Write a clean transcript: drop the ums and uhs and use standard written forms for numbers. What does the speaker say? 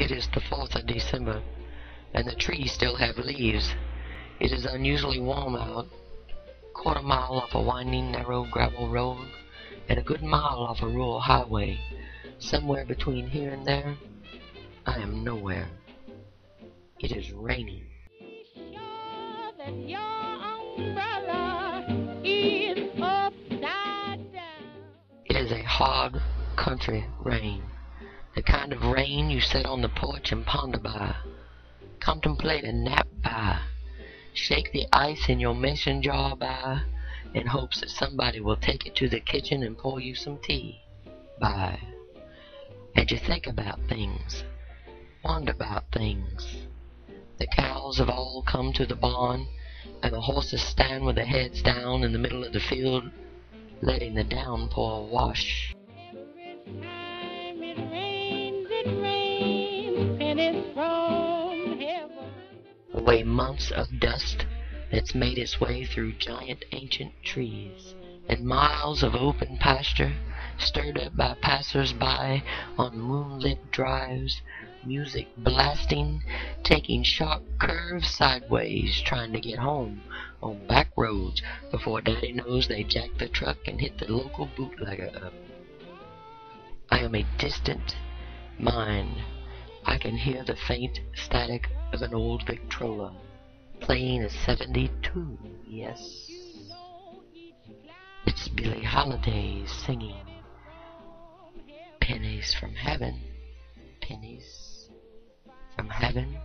It is the 4th of December, and the trees still have leaves. It is unusually warm out. Quarter mile off a winding, narrow gravel road, and a good mile off a rural highway. Somewhere between here and there, I am nowhere. It is raining. Be sure that your umbrella is upside down. It is a hard country rain. The kind of rain you sit on the porch and ponder by, contemplate and nap by, shake the ice in your mason jar by, in hopes that somebody will take it to the kitchen and pour you some tea by. And you think about things, wonder about things. The cows have all come to the barn, and the horses stand with their heads down in the middle of the field, letting the downpour wash. Every time it rains, and it's from heaven. Away months of dust that's made its way through giant ancient trees, and miles of open pasture stirred up by passers-by on moonlit drives, music blasting, taking sharp curves sideways, trying to get home on back roads before Daddy knows they jack the truck and hit the local bootlegger up. I am a distant mind. I can hear the faint static of an old Victrola playing a 72, yes. It's Billie Holiday singing pennies from heaven, pennies from heaven.